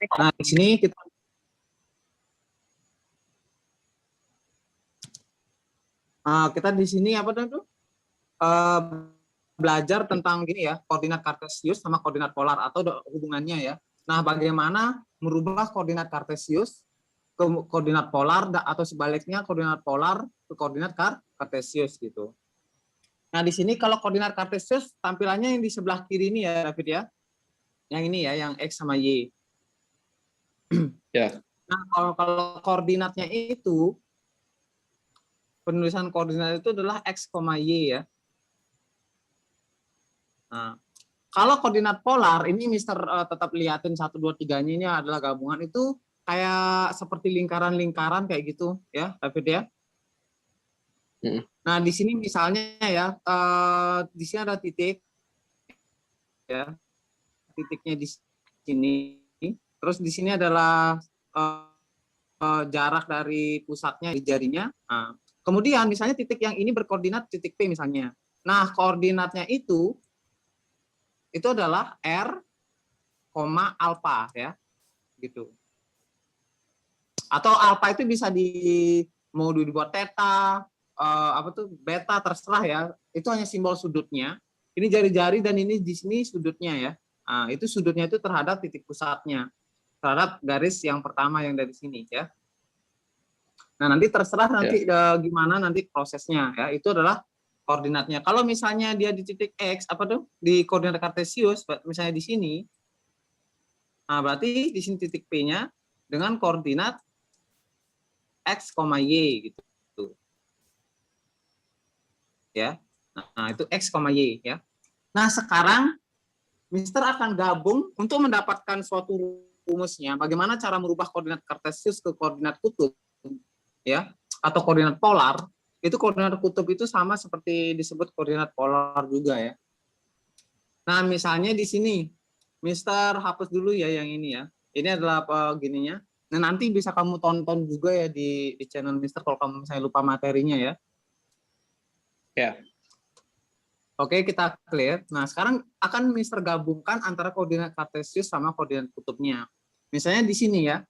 Nah, di sini kita di sini apa tuh? Belajar tentang gini ya, koordinat kartesius sama koordinat polar atau hubungannya ya. Nah, bagaimana merubah koordinat kartesius ke koordinat polar atau sebaliknya koordinat polar ke koordinat kartesius gitu. Nah, di sini kalau koordinat kartesius tampilannya yang di sebelah kiri ini ya, David ya. Yang ini ya, yang X sama Y. Ya. Nah, kalau koordinatnya itu, penulisan koordinat itu adalah X, Y ya. Nah, kalau koordinat polar, ini Mister tetap liatin 1, 2, 3-nya ini adalah gabungan, itu kayak seperti lingkaran-lingkaran kayak gitu ya, David ya. Nah, di sini misalnya ya, di sini ada titik, ya, titiknya di sini. Terus di sini adalah jarak dari pusatnya di jarinya. Nah, kemudian misalnya titik yang ini berkoordinat titik P misalnya. Nah, koordinatnya itu adalah R, alfa ya, gitu. Atau alfa itu bisa mau dibuat theta, apa tuh beta, terserah ya. Itu hanya simbol sudutnya. Ini jari-jari dan ini di sini sudutnya ya. Nah, itu sudutnya itu terhadap titik pusatnya, terhadap garis yang pertama yang dari sini ya. Nah, nanti terserah nanti gimana nanti prosesnya ya. Itu adalah koordinatnya. Kalau misalnya dia di titik X apa tuh di koordinat kartesius misalnya di sini. Nah, berarti di sini titik P-nya dengan koordinat X, Y gitu. Ya. Nah, itu X, Y ya. Nah, sekarang Mister akan gabung untuk mendapatkan suatu rumusnya. Bagaimana cara merubah koordinat kartesius ke koordinat kutub ya, atau koordinat polar. Itu koordinat kutub itu sama seperti disebut koordinat polar juga ya. Nah, misalnya di sini Mister hapus dulu ya yang ini ya. Ini adalah apa gininya. Nah, nanti bisa kamu tonton juga ya di channel Mister kalau kamu misalnya lupa materinya ya. Ya. Oke, kita clear. Nah, sekarang akan Mister gabungkan antara koordinat kartesius sama koordinat kutubnya. Misalnya di sini ya.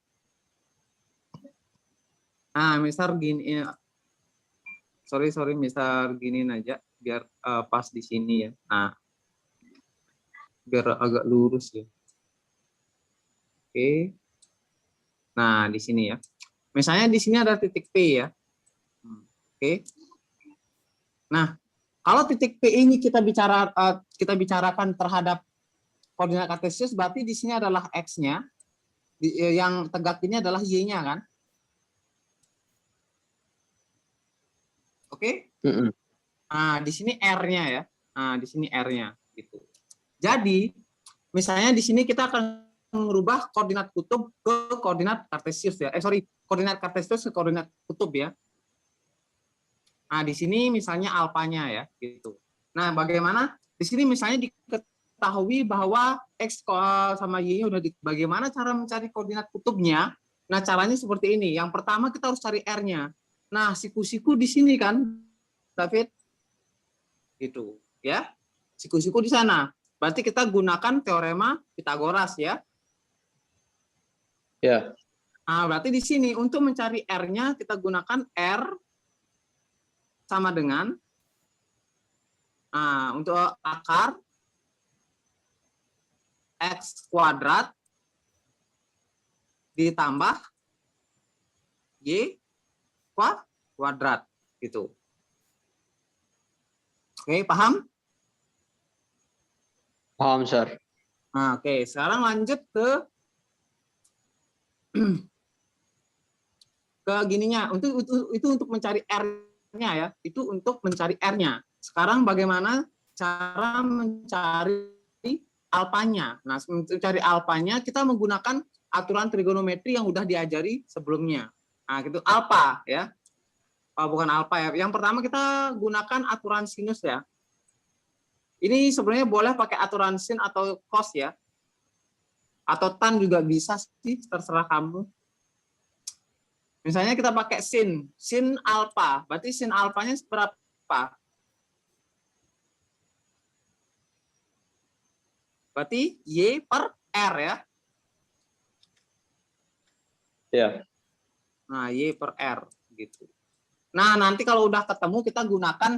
Nah, Mister gini, sorry Mister giniin aja biar pas di sini ya. Nah, biar agak lurus ya. Oke. Nah, di sini ya. Misalnya di sini ada titik P ya. Oke. Nah, kalau titik P ini kita bicarakan terhadap koordinat kartesius, berarti di sini adalah X-nya, yang tegak ini adalah Y-nya kan? Oke? Nah, di sini R-nya ya. Nah, di sini R-nya gitu. Jadi, misalnya di sini kita akan merubah koordinat kutub ke koordinat kartesius ya. Koordinat kartesius ke koordinat kutub ya. Nah, di sini misalnya alfanya ya, gitu. Nah, bagaimana? Di sini misalnya diketahui bahwa X sama Y udah bagaimana cara mencari koordinat kutubnya? Nah, caranya seperti ini. Yang pertama kita harus cari R-nya. Nah, siku-siku di sini kan, David? Gitu, ya. Siku-siku di sana. Berarti kita gunakan teorema Pitagoras ya. Ya. Nah, berarti di sini untuk mencari R-nya kita gunakan R sama dengan untuk akar X kuadrat ditambah Y kuadrat gitu. Oke, paham? Paham, Sir. Nah, oke, sekarang lanjut ke gininya. Itu untuk mencari R-nya ya. Itu untuk mencari R-nya. Sekarang bagaimana cara mencari alfanya? Nah, mencari alfanya kita menggunakan aturan trigonometri yang udah diajari sebelumnya. Nah, gitu alfa ya. Bukan alfa ya. Yang pertama kita gunakan aturan sinus ya. Ini sebenarnya boleh pakai aturan sin atau cos ya. Atau tan juga bisa sih, terserah kamu. Misalnya kita pakai sin alfa. Berarti sin alfanya berapa? Berarti Y per R ya. Ya. Nah, Y per R gitu. Nah, nanti kalau udah ketemu kita gunakan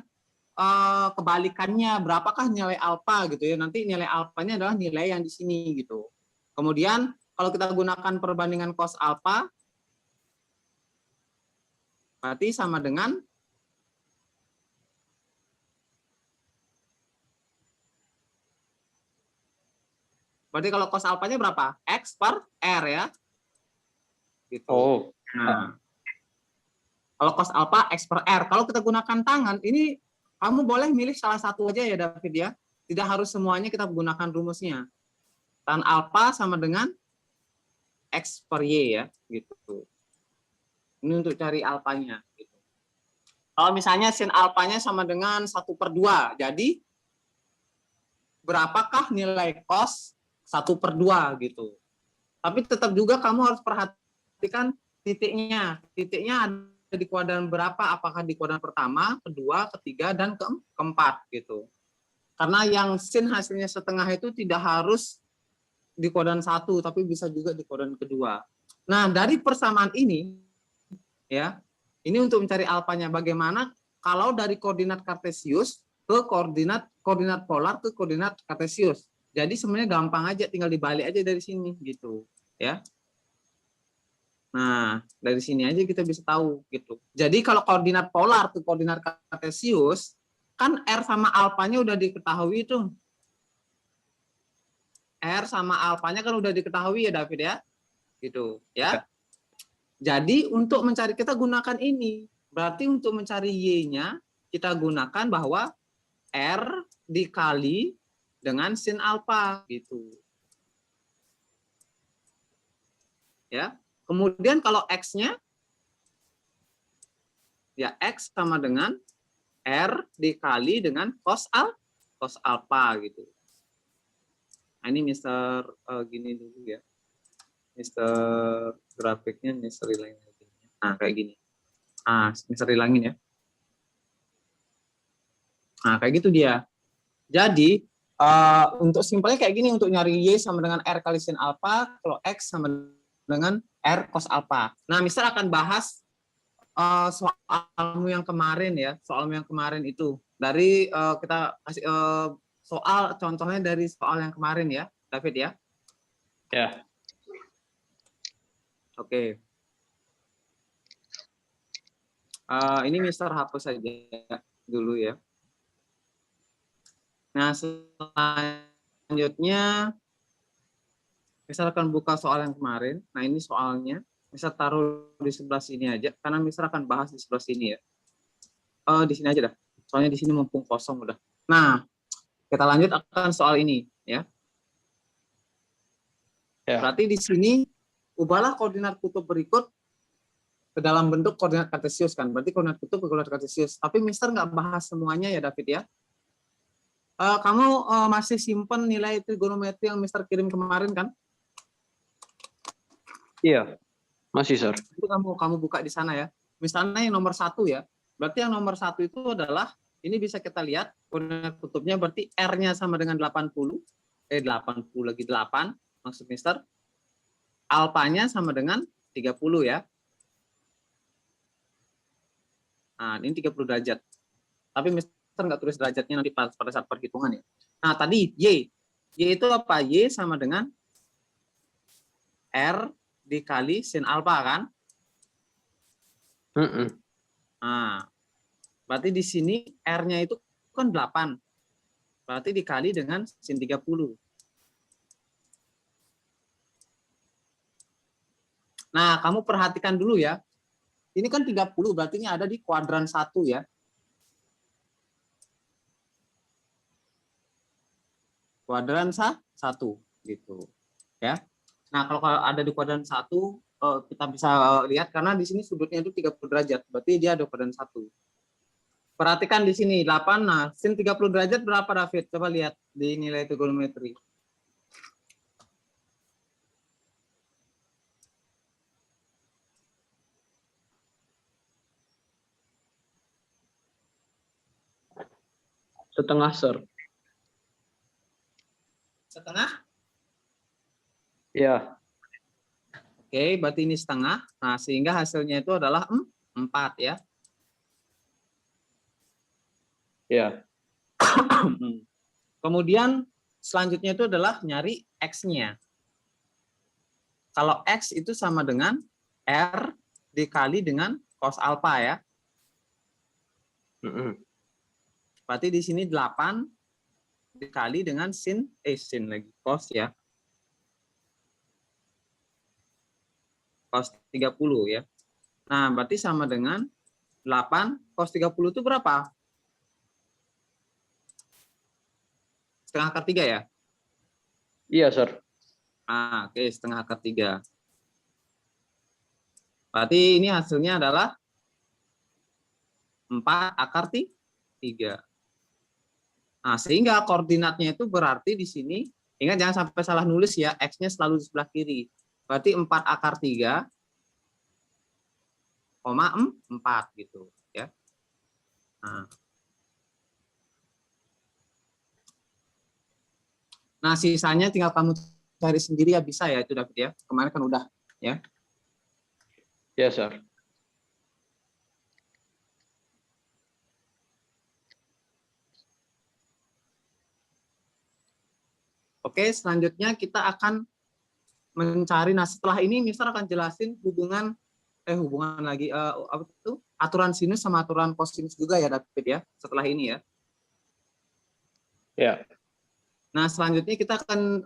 kebalikannya, berapakah nilai alfa gitu ya. Nanti nilai alfanya adalah nilai yang di sini gitu. Kemudian kalau kita gunakan perbandingan cos alfa berarti sama dengan berarti kalau cos alfanya berapa? X per R ya. Gitu. Oh. Nah, kalau cos alfa X per R. Kalau kita gunakan tangan, ini kamu boleh milih salah satu aja ya David ya. Tidak harus semuanya kita gunakan rumusnya. Tan alfa sama dengan X per Y ya. Gitu. Ini untuk cari alfanya. Gitu. Kalau misalnya sin alfanya sama dengan 1/2. Jadi, berapakah nilai cos 1/2 gitu. Tapi tetap juga kamu harus perhatikan titiknya. Titiknya ada di kuadran berapa? Apakah di kuadran pertama, kedua, ketiga, dan keempat gitu. Karena yang sin hasilnya setengah itu tidak harus di kuadran 1, tapi bisa juga di kuadran kedua. Nah, dari persamaan ini, ya, ini untuk mencari alfanya. Bagaimana kalau dari koordinat kartesius ke koordinat polar ke koordinat kartesius. Jadi sebenarnya gampang aja, tinggal dibalik aja dari sini gitu, ya. Nah, dari sini aja kita bisa tahu gitu. Jadi kalau koordinat polar ke koordinat kartesius, kan R sama alfanya udah diketahui tuh. R sama alfanya kan udah diketahui ya David ya. Gitu, ya. Jadi untuk mencari kita gunakan ini. Berarti untuk mencari Y-nya kita gunakan bahwa R dikali dengan sin alfa gitu. Ya. Kemudian kalau X-nya ya X sama dengan R dikali dengan cos alfa gitu. Nah, ini Mister gini dulu ya. Mister grafiknya Mister hilangin. Nah, kayak gini. Mister hilangin ya. Nah, kayak gitu dia. Jadi, untuk simpelnya kayak gini, untuk nyari Y sama dengan R kali sin alfa, kalau X sama dengan R cos alfa. Nah, Mister akan bahas soalmu yang kemarin ya, soalmu yang kemarin itu. Dari kita kasih soal, contohnya dari soal yang kemarin ya, David ya. Ya. Oke. Ini Mister hapus saja dulu ya. Nah, selanjutnya Mister akan buka soal yang kemarin. Nah, ini soalnya. Mister taruh di sebelah sini aja, karena Mister akan bahas di sebelah sini ya. Di sini aja dah. Soalnya di sini mumpung kosong udah. Nah, kita lanjut akan soal ini ya. Berarti di sini ubahlah koordinat kutub berikut ke dalam bentuk koordinat kartesius kan. Berarti koordinat kutub ke koordinat kartesius. Tapi Mister nggak bahas semuanya ya David ya. Kamu masih simpen nilai trigonometri yang Mister kirim kemarin kan? Iya, masih, Sir. Itu kamu buka di sana ya. Misalnya yang nomor 1 ya. Berarti yang nomor 1 itu adalah, ini bisa kita lihat koordinat kutubnya, berarti R-nya sama dengan 80 lagi 8 maksud Mister. Alfanya sama dengan 30 ya. Nah, ini 30 derajat. Tapi Mister nggak tulis derajatnya nanti pada saat perhitungan ya. Nah, tadi Y. Y itu apa? Y sama dengan R dikali sin alfa kan? Nah, berarti di sini R-nya itu kan 8. Berarti dikali dengan sin 30. Nah, kamu perhatikan dulu ya. Ini kan 30, berarti ini ada di kuadran 1 ya. Kuadran 1 gitu. Ya. Nah, kalau ada di kuadran 1, kita bisa lihat karena di sini sudutnya itu 30 derajat. Berarti dia ada kuadran 1. Perhatikan di sini 8. Nah, sin 30 derajat berapa David? Coba lihat di nilai trigonometri. Setengah, Sir. Setengah? Ya. Oke, berarti ini setengah. Nah, sehingga hasilnya itu adalah 4 ya. Ya. Kemudian selanjutnya itu adalah nyari X-nya. Kalau X itu sama dengan R dikali dengan cos alpha ya. Berarti di sini 8 dikali dengan sin lagi, cos ya. Cos 30 ya. Nah, berarti sama dengan 8 cos 30 itu berapa? Setengah akar 3 ya? Iya, Sir. Oke, setengah akar 3. Berarti ini hasilnya adalah 4 akar 3. Nah, sehingga koordinatnya itu berarti di sini, ingat jangan sampai salah nulis ya, X-nya selalu di sebelah kiri. Berarti 4 akar 3, 4 gitu ya. Nah, sisanya tinggal kamu cari sendiri ya, bisa ya itu David ya. Kemarin kan udah ya. Ya, Sir. Oke, selanjutnya kita akan mencari. Nah, setelah ini Mister akan jelasin hubungan lagi apa itu? Aturan sinus sama aturan kosinus juga ya David ya, setelah ini ya. Ya. Nah, selanjutnya kita akan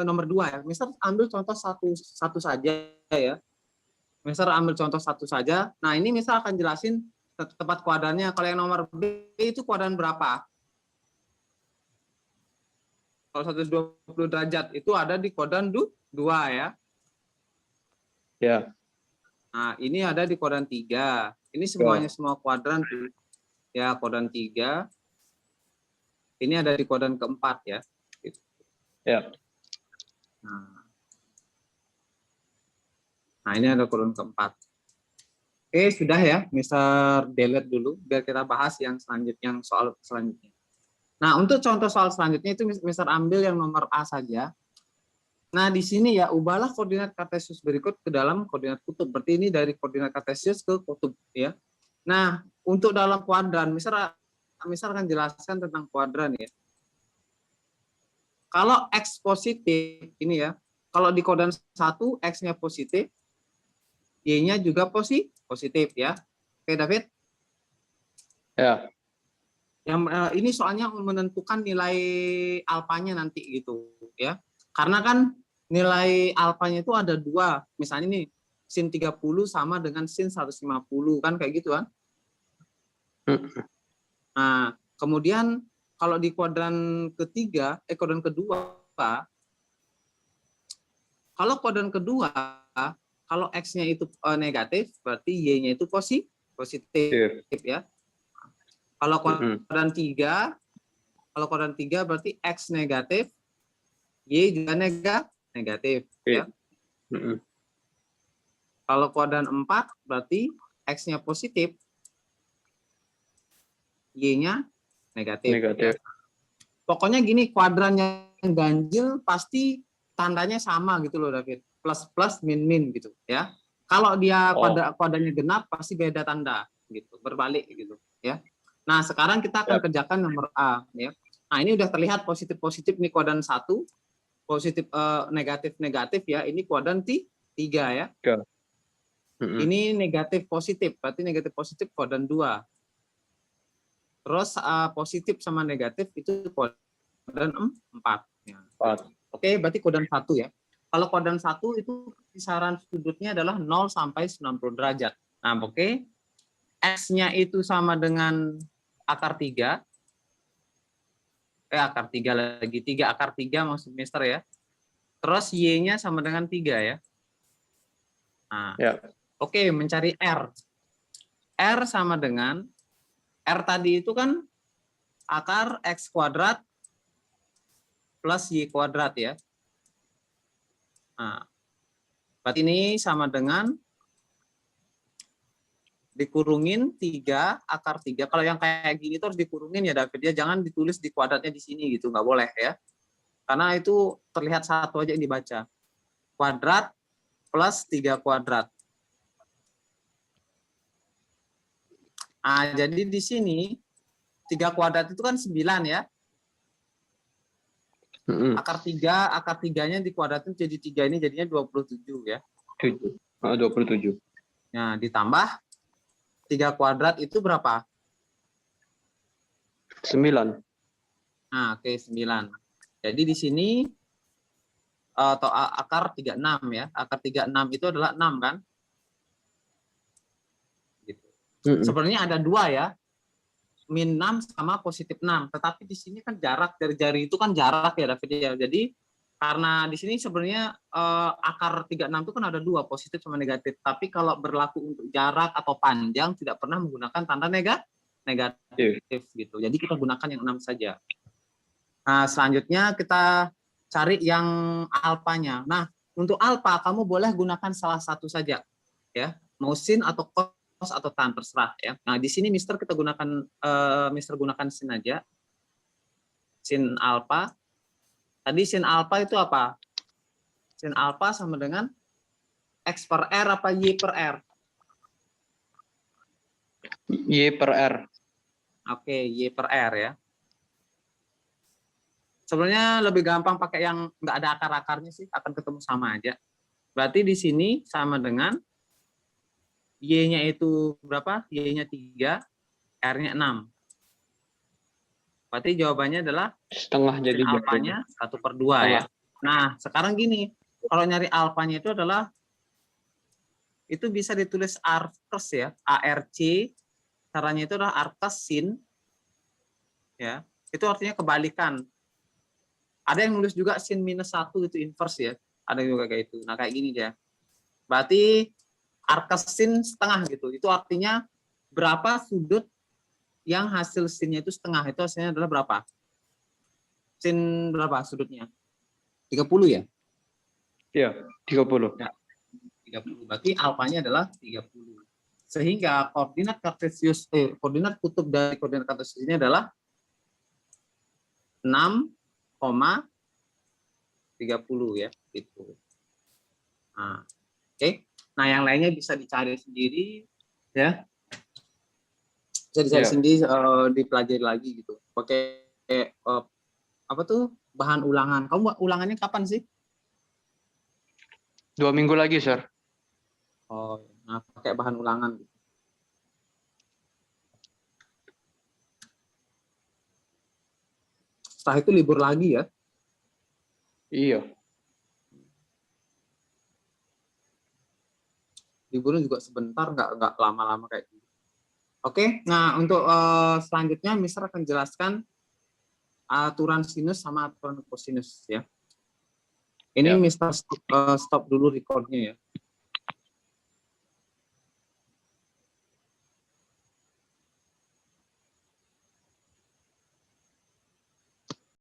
nomor 2 ya. Mister ambil contoh satu saja ya. Mister ambil contoh satu saja. Nah, ini Mister akan jelasin tepat kuadrannya. Kalau yang nomor B itu kuadran berapa? Kalau 120 derajat itu ada di kuadran 2 ya. Ya. Nah, ini ada di kuadran 3. Ini semuanya semua kuadran tuh. Ya, kuadran 3. Ini ada di kuadran keempat ya. Ya. Nah, ini ada kuadran keempat. Oke, sudah ya. Mister delete dulu biar kita bahas yang selanjutnya, yang soal selanjutnya. Nah, untuk contoh soal selanjutnya itu Mister ambil yang nomor A saja. Nah, di sini ya, ubahlah koordinat kartesius berikut ke dalam koordinat kutub. Berarti ini dari koordinat kartesius ke kutub ya. Nah, untuk dalam kuadran, Mister akan jelaskan tentang kuadran ya. Kalau X positif, ini ya, kalau di kuadran 1, X-nya positif, Y-nya juga positif ya. Oke, David? Ya. Yang ini soalnya menentukan nilai alfanya nanti gitu ya. Karena kan nilai alfanya itu ada 2. Misalnya nih, sin 30 sama dengan sin 150 kan kayak gitu kan. Nah, kemudian kalau di kuadran kedua, kalau kuadran kedua, kalau X-nya itu negatif, berarti Y-nya itu positif ya. Kalau kuadran 3, berarti X negatif, Y juga negatif ya. Kalau kuadran 4 berarti X-nya positif, Y-nya negatif. Ya. Pokoknya gini, kuadran yang ganjil pasti tandanya sama gitu loh David. Plus plus min min gitu ya. Kalau dia kuadrannya genap pasti beda tanda gitu, berbalik gitu ya. Nah, sekarang kita akan kerjakan nomor A ya. Nah, ini udah terlihat positif-positif nih kuadran 1, positif negatif-negatif ya. Ini kuadran 3 ya. Ini negatif positif, berarti negatif positif kuadran 2. Terus positif sama negatif itu kuadran 4 ya. Oke, berarti kuadran 1 ya. Kalau kuadran 1 itu kisaran sudutnya adalah 0 sampai 90 derajat. Nah, oke. X-nya itu sama dengan akar 3. Akar 3 lagi. 3 akar 3 maksud Mister ya. Terus Y-nya sama dengan 3 ya. Nah, oke, mencari R. R sama dengan, R tadi itu kan akar X kuadrat plus Y kuadrat ya. Nah, berarti ini sama dengan dikurungin 3 akar 3. Kalau yang kayak gini itu harus dikurungin ya David ya, jangan ditulis di kuadratnya di sini gitu, nggak boleh ya. Karena itu terlihat satu aja yang dibaca. Kuadrat plus 3 kuadrat. Jadi di sini 3 kuadrat itu kan 9 ya. Akar 3-nya dikuadratin jadi 3 ini jadinya 27 ya. 27. Nah, ditambah 3 kuadrat itu berapa? 9. Oke, 9. Jadi di sini atau akar 36 ya. Akar 36 itu adalah 6 kan? Gitu. Sebenarnya ada 2 ya. Min 6 sama positif 6. Tetapi di sini kan jarak dari jari itu kan jarak ya David ya. Jadi karena di sini sebenarnya akar 36 itu kan ada 2, positif sama negatif. Tapi kalau berlaku untuk jarak atau panjang tidak pernah menggunakan tanda negatif gitu. Jadi kita gunakan yang 6 saja. Nah, selanjutnya kita cari yang alfanya. Nah, untuk alfa kamu boleh gunakan salah satu saja ya. Mau sin atau cos atau tan terserah ya. Nah, di sini Mister kita gunakan gunakan sin aja. Sin alfa. Tadi sin alfa itu apa? Sin alfa sama dengan X per R apa Y per R? Y per R. Oke, Y per R ya. Sebenarnya lebih gampang pakai yang nggak ada akar-akarnya sih, akan ketemu sama aja. Berarti di sini sama dengan Y-nya itu berapa? Y-nya 3, R-nya 6. Berarti jawabannya adalah Setengah jadi alfanya 1/2 ya. Nah, sekarang gini, kalau nyari alfanya itu adalah itu bisa ditulis arcus ya, ARC. Caranya itu adalah arcus sin ya. Itu artinya kebalikan. Ada yang nulis juga sin minus 1 itu inverse ya. Ada juga kayak itu. Nah, kayak gini dia. Berarti arcus sin setengah gitu. Itu artinya berapa sudut yang hasil sinnya itu setengah. Itu hasilnya adalah berapa? Sin berapa sudutnya? 30 ya? Iya, 30. Ya, 30. Berarti alfanya adalah 30. Sehingga koordinat kartesius koordinat kutub dari koordinat kartesius ini adalah 6,30 ya, gitu. Nah, oke. Nah, yang lainnya bisa dicari sendiri ya. Bisa dicari sendiri, dipelajari lagi gitu. Pakai apa tuh? Bahan ulangan. Kamu ulangannya kapan sih? 2 minggu lagi, Sir. Oh, nah pakai bahan ulangan. Setelah itu libur lagi ya? Iya. Liburnya juga sebentar, nggak lama-lama kayak gitu. Oke, nah untuk selanjutnya Mister akan jelaskan aturan sinus sama aturan kosinus ya. Ini Mister stop dulu recordnya ya.